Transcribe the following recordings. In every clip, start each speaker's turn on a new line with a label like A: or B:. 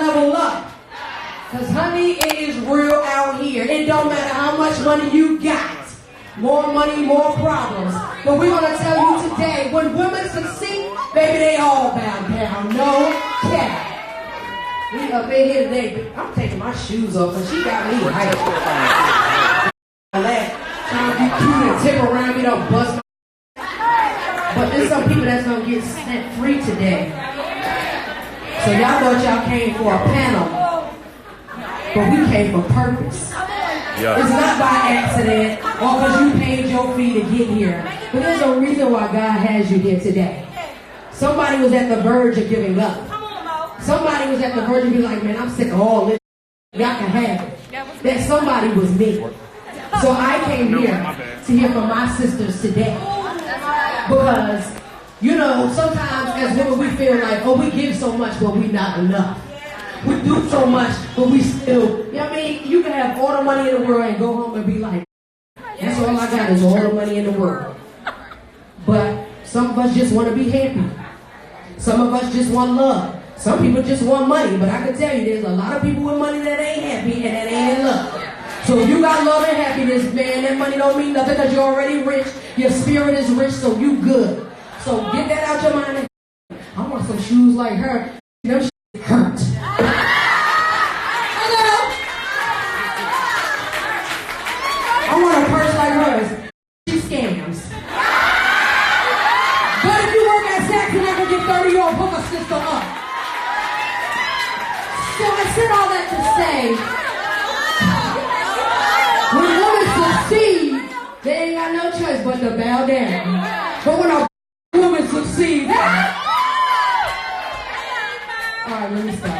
A: level up. Because, honey, it is real out here. It don't matter how much money you got. More money, more problems. But we're going to tell you today, when women succeed, baby, they all bow down. No cap. We up in here today. I'm taking my shoes off, and she got me hyped. Trying to be cute and tip around me, don't bust my. But there's some people that's going to get set free today. So y'all thought y'all came for a panel. But we came for purpose. Yeah. It's not by accident or because you paid your fee to get here. But there's a reason why God has you here today. Somebody was at the verge of giving up. Somebody was at the verge of being like, man, I'm sick of all this. Y'all can have it. That somebody was me. So I came here to hear from my sisters today. Because, you know, sometimes as women we feel like, oh, we give so much, but we not enough. We do so much, but we still, you know what I mean? You can have all the money in the world and go home and be like, that's all I got is all the money in the world. But some of us just want to be happy. Some of us just want love. Some people just want money. But I can tell you, there's a lot of people with money that ain't happy and that ain't in love. So if you got love and happiness, man, that money don't mean nothing because you're already rich. Your spirit is rich, so you good. So get that out your mind. I want some shoes like her. Them shit hurt. I want a purse like hers. She scams. But if you work at Saks and I can get 30, you'll hook a sister up. So I said all that to say, when women succeed, they ain't got no choice but to bow down. But when a woman succeeds, alright, let me stop.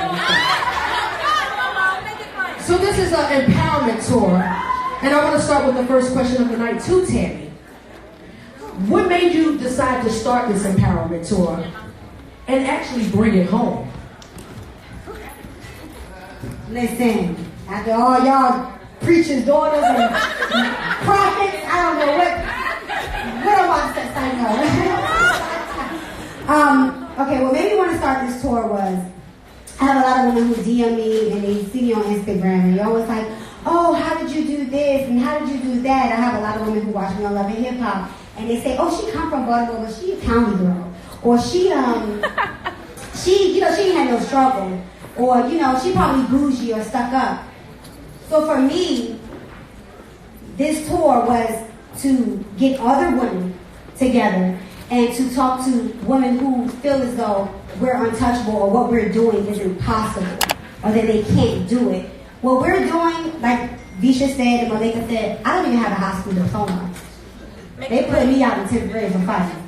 A: So this is an empowerment tour. And I want to start with the first question of the night to Tammy. What made you decide to start this empowerment tour and actually bring it home?
B: Listen, after all y'all preachers, daughters, and prophets, I don't know what am I supposed to say? Okay, what made me want to start this tour was I have a lot of women who DM me and they see me on Instagram and they're always like, oh, how did you do this and how did you do that? I have a lot of women who watch me on Love and Hip Hop and they say, oh, she come from Baltimore, but she a county girl, or she ain't had no struggle, or she probably bougie or stuck up. So for me, this tour was to get other women together and to talk to women who feel as though we're untouchable or what we're doing is impossible or that they can't do it. What we're doing, like Visha said and Malika said, I don't even have a high school diploma. They put me out in 10th grade for fighting.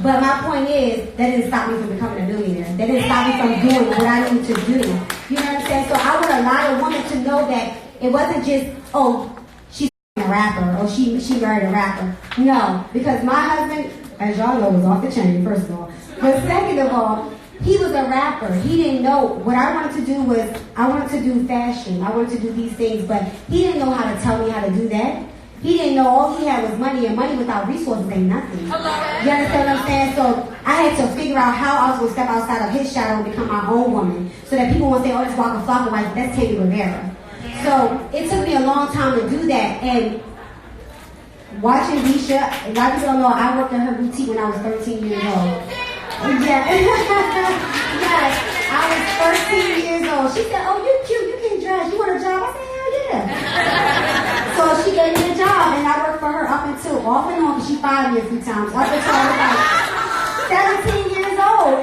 B: But my point is, that didn't stop me from becoming a millionaire. That didn't stop me from doing what I need to do. You know what I'm saying? So I want a lot of women to know that it wasn't just, oh, she's a rapper, or she married a rapper. No, because my husband, as y'all know, was off the chain, first of all. But second of all, he was a rapper. He didn't know. What I wanted to do was, I wanted to do fashion. I wanted to do these things, but he didn't know how to tell me how to do that. He didn't know all he had was money, and money without resources ain't nothing. You understand what I'm saying? So I had to figure out how I was going to step outside of his shadow and become my own woman, so that people won't say, oh, that's Waka Flocka wife, that's Tammy Rivera. So it took me a long time to do that, and watching Visha, a lot of people don't know, I worked in her boutique when I was 13 years old. Yeah. Yes, I was 13 years old. She said, oh, you cute, you can dress, you want a job? I said, hell yeah. So she gave me a job, and I worked for her up until, off and on, because she fired me a few times, up until I was like 17 years old.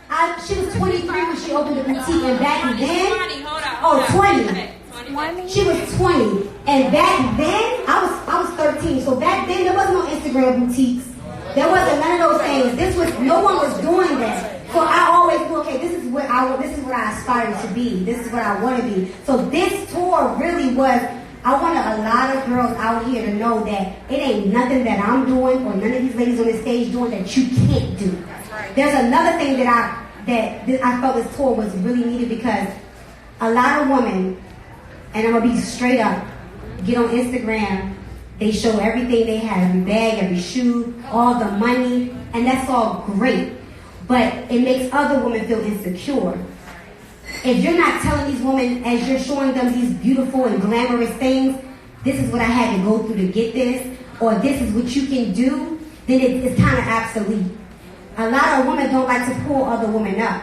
B: And she was 23 when she opened the boutique, and back then, 20. She was 20. And back then, I was 13. So back then, there wasn't no Instagram boutiques. There wasn't none of those things. No one was doing that. So I always knew, okay, this is what I aspire to be. This is what I want to be. So this tour really was, I wanted a lot of girls out here to know that it ain't nothing that I'm doing or none of these ladies on the stage doing that you can't do. There's another thing that I felt this tour was really needed, because a lot of women, and I'm going to be straight up, get on Instagram, they show everything they have, every bag, every shoe, all the money, and that's all great. but it makes other women feel insecure. If you're not telling these women, as you're showing them these beautiful and glamorous things, this is what I had to go through to get this, or this is what you can do, then it's kind of obsolete. A lot of women don't like to pull other women up.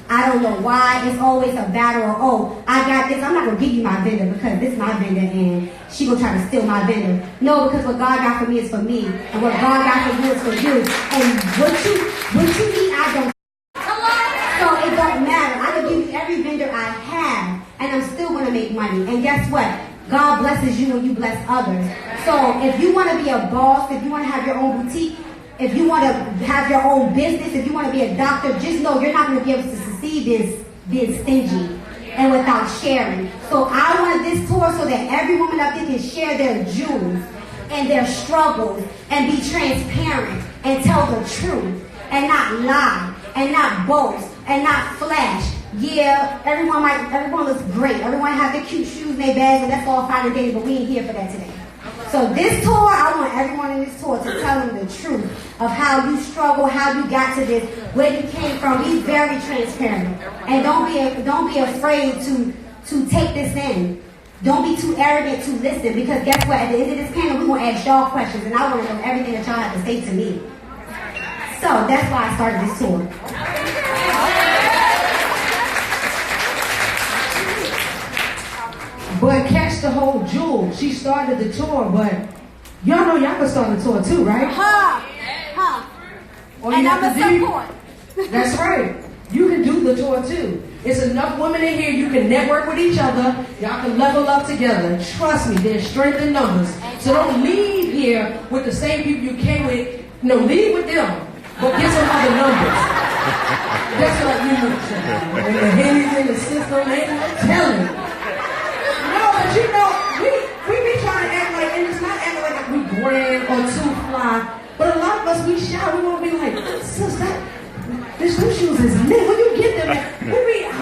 B: I don't know why. It's always a battle of, oh, I got this. I'm not going to give you my vendor because this is my vendor and she going to try to steal my vendor. No, because what God got for me is for me. And what God got for you is for you. And what you need, I don't. So it don't matter. I can give you every vendor I have and I'm still going to make money. And guess what? God blesses you when you bless others. So if you want to be a boss, if you want to have your own boutique, if you want to have your own business, if you want to be a doctor, just know you're not going to be able to succeed being stingy and without sharing. So I wanted this tour so that every woman out there can share their jewels and their struggles and be transparent and tell the truth and not lie and not boast and not flash. Yeah, everyone looks great. Everyone has their cute shoes and their bags, and that's all fine and dandy, but we ain't here for that today. So this tour, I want everyone in this tour to tell them the truth of how you struggle, how you got to this, where you came from. Be very transparent. And don't be afraid to take this in. Don't be too arrogant to listen, because guess what? At the end of this panel, we're going to ask y'all questions, and I want to know everything that y'all have to say to me. So that's why I started this tour.
A: But catch the whole jewel. She started the tour, but y'all know y'all can start the tour too, right?
B: And I'm a support.
A: That's right. You can do the tour too. It's enough women in here. You can network with each other. Y'all can level up together. Trust me, there's strength in numbers. So don't leave here with the same people you came with. No, leave with them, but get some other numbers. That's what you know. And the Henny's in the system, ain't telling. But you know, we be trying to act like, and it's not acting like we grand or too fly, but a lot of us, we shy. We want to be like, sis, this new shoes is lit. When you get them, I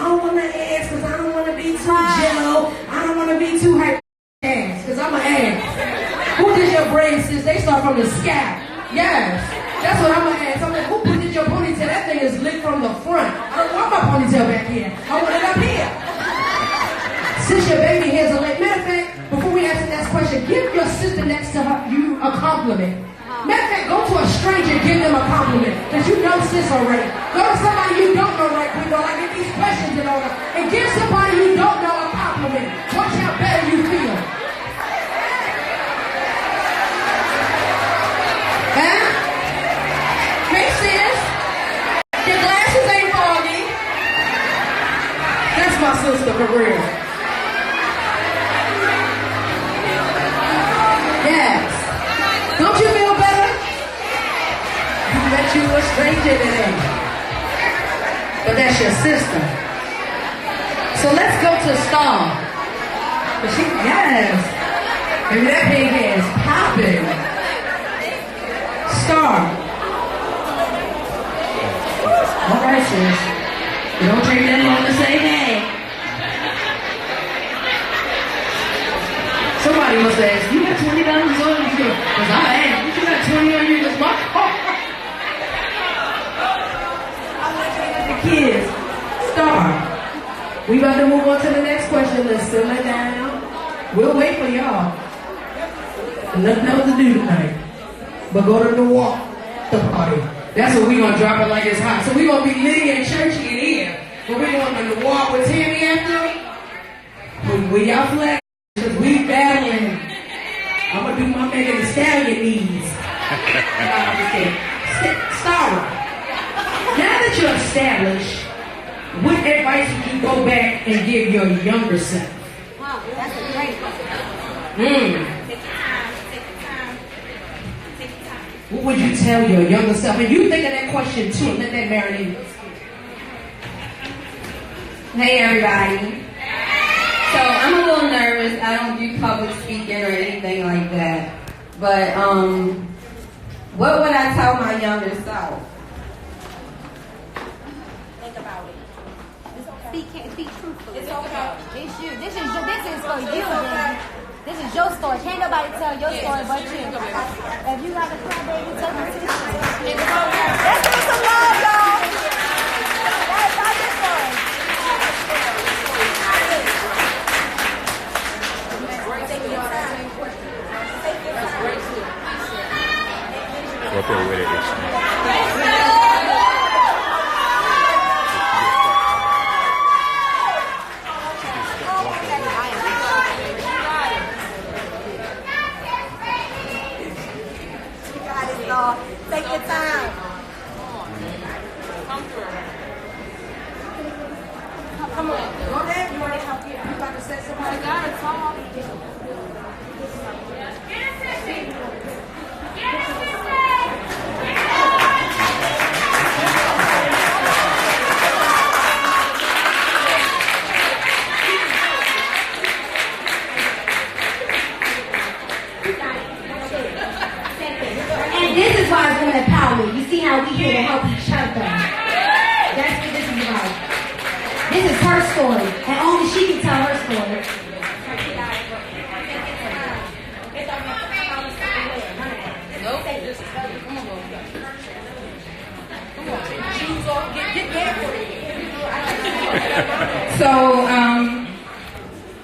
A: don't want to ask because I don't want to be too jello. I don't want to be too hype ass because I'm an ass. Who did your braids, sis? They start from the scalp. Yes. That's what I'm going to ask. I'm like, who put in your ponytail? That thing is lit from the front. I don't want my ponytail back here. I want it up here. Since your baby hairs are late. Matter of fact, before we ask the next question, give your sister next to you a compliment. Matter of fact, go to a stranger and give them a compliment. Because you know sis already. Go to somebody you don't know right quick, though. I get these questions and all that. And give somebody you don't know a compliment. Watch how better you feel. Huh? Hey sis. Your glasses ain't foggy. That's my sister for real. Yes. Don't you feel better? You bet you a stranger today. But that's your sister. So let's go to Star. But yes. Maybe that pig is popping. Star. All right, sis. You don't take that long to say hey. Somebody must ask, you got $20 on you? Because I asked, you got 20 on you? That's my car. I'm looking at the kids. Star. We about to move on to the next question. Let's simmer down. We'll wait for y'all. Nothing else to do tonight. But go to the walk, the party. That's what we're going to drop it like it's hot. So we're going to be litty and churchy in here. But we're going to the walk with Tammy after. When y'all flex. Because we battling. I'm going to do my Megan Thee Stallion knees. I'm just kidding. Star. Now that you're established, what advice would you go back and give your younger self?
B: Wow, that's a great one.
C: Take time.
A: What would you tell your younger self? And you think of that question too. Let that marinate.
C: Hey everybody. So I'm a little nervous. I don't do public speaking or anything like that. But what would I tell my younger self?
B: Think about it. Speak truthfully.
C: It's okay.
B: It's you. This is for you, baby. This is your story. Can't nobody tell your story but you. If you got a cry, baby, tell me to the Let's give some love, y'all. Take your time. Come on. Go there. You want to help you? You about to set somebody? I got it. Talk. This is why it's women empowerment. You see how we here to help each other. That's what this is about. This is her story, and only she can tell her story.
C: So,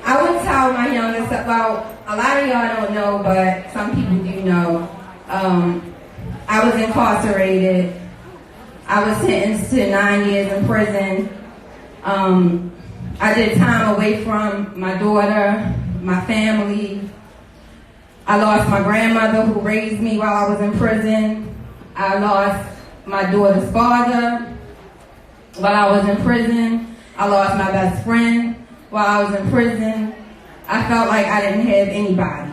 C: I would tell my youngest, well, a lot of y'all don't know, but some people do know. I was incarcerated. I was sentenced to 9 years in prison. I did time away from my daughter, my family. I lost my grandmother who raised me while I was in prison. I lost my daughter's father while I was in prison. I lost my best friend while I was in prison. I felt like I didn't have anybody.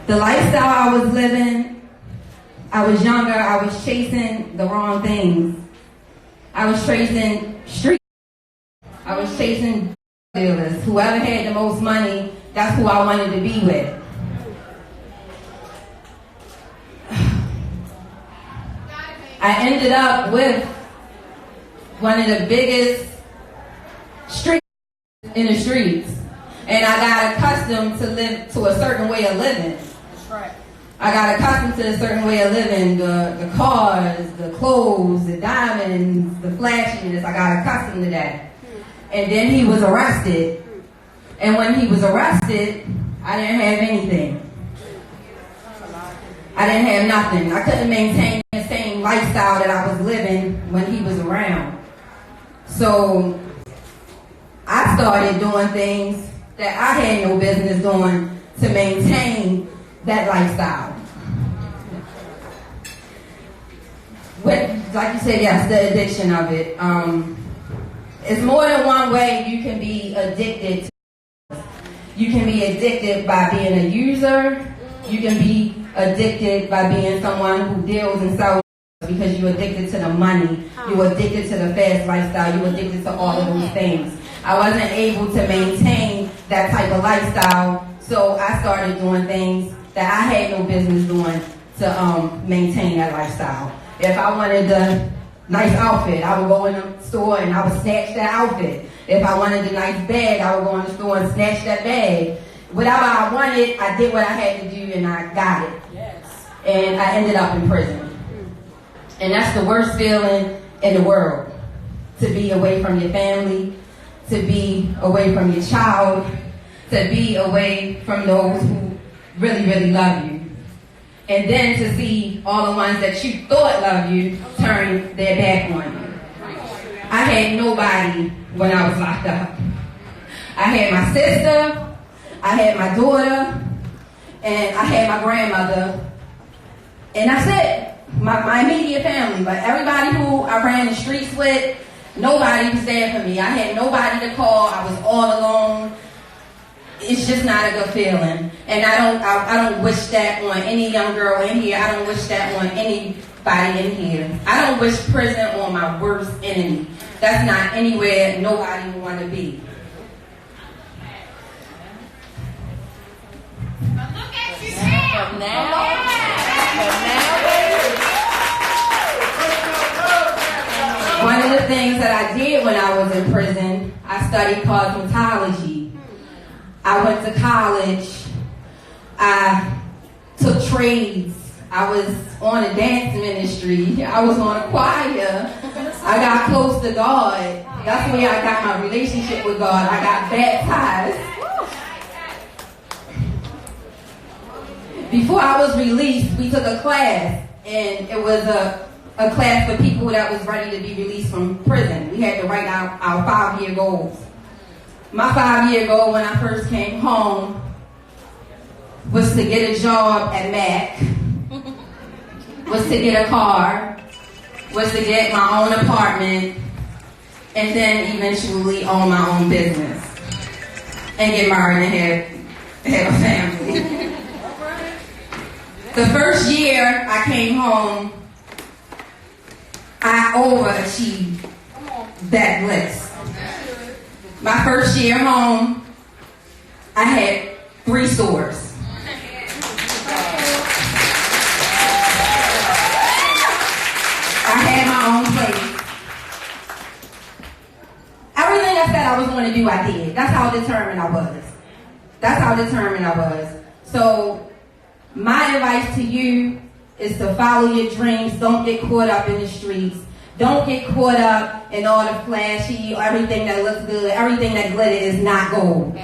C: The lifestyle I was living, I was younger, I was chasing the wrong things. I was chasing street. I was chasing dealers. Whoever had the most money, that's who I wanted to be with. I ended up with one of the biggest streets in the streets. And I got accustomed to live to a certain way of living. I got accustomed to a certain way of living, the cars, the clothes, the diamonds, the flashiness. I got accustomed to that. And then he was arrested. And when he was arrested, I didn't have anything. I didn't have nothing. I couldn't maintain the same lifestyle that I was living when he was around. So I started doing things that I had no business doing to maintain that lifestyle. Like you said, yes, the addiction of it. It's more than one way you can be addicted to. You can be addicted by being a user. You can be addicted by being someone who deals and sells because you're addicted to the money. You're addicted to the fast lifestyle. You're addicted to all of those things. I wasn't able to maintain that type of lifestyle, so I started doing things that I had no business doing to maintain that lifestyle. If I wanted the nice outfit, I would go in the store and I would snatch that outfit. If I wanted the nice bag, I would go in the store and snatch that bag. Whatever I wanted, I did what I had to do and I got it. Yes. And I ended up in prison. And that's the worst feeling in the world. To be away from your family, to be away from your child, to be away from those who really, really love you. And then to see all the ones that you thought loved you turn their back on you. I had nobody when I was locked up. I had my sister, I had my daughter, and I had my grandmother. And that's it, my immediate family. But everybody who I ran the streets with, nobody was there for me. I had nobody to call. I was all alone. It's just not a good feeling. And I don't wish that on any young girl in here. I don't wish that on anybody in here. I don't wish prison on my worst enemy. That's not anywhere nobody would want to be.
D: But look at you now.
E: But now.
C: One of the things that I did when I was in prison, I studied cosmetology. I went to college. I took trades. I was on a dance ministry. I was on a choir. I got close to God. That's where I got my relationship with God. I got baptized. Before I was released, we took a class. and it was a class for people that was ready to be released from prison. We had to write out our 5-year goals. My 5-year goal when I first came home was to get a job at Mac, was to get a car, was to get my own apartment, and then eventually own my own business and get married and have a family. The first year I came home, I overachieved that list. My first year home, I had 3 stores. I had my own place. Everything I said I was going to do, I did. That's how determined I was. So, my advice to you is to follow your dreams. Don't get caught up in the streets. Don't get caught up in all the flashy, everything that looks good. Everything that glitter is not gold.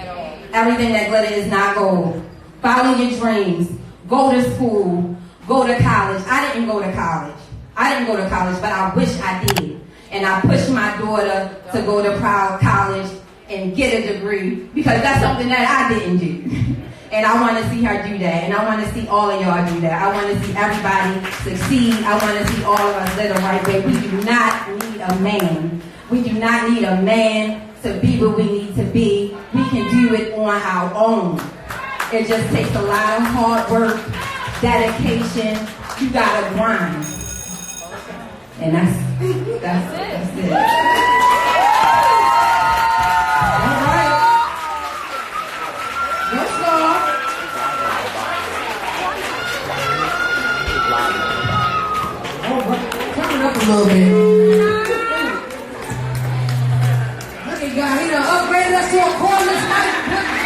C: Everything that glitter is not gold. Follow your dreams. Go to school. Go to college. I didn't go to college, but I wish I did. And I pushed my daughter to go to college and get a degree because that's something that I didn't do. And I want to see her do that. And I want to see all of y'all do that. I want to see everybody succeed. I want to see all of us live the right way. We do not need a man. We do not need a man to be what we need to be. We can do it on our own. It just takes a lot of hard work, dedication. You got to grind. And that's it.
A: Up a little bit. Look at God, he done upgraded us to a cordless mic.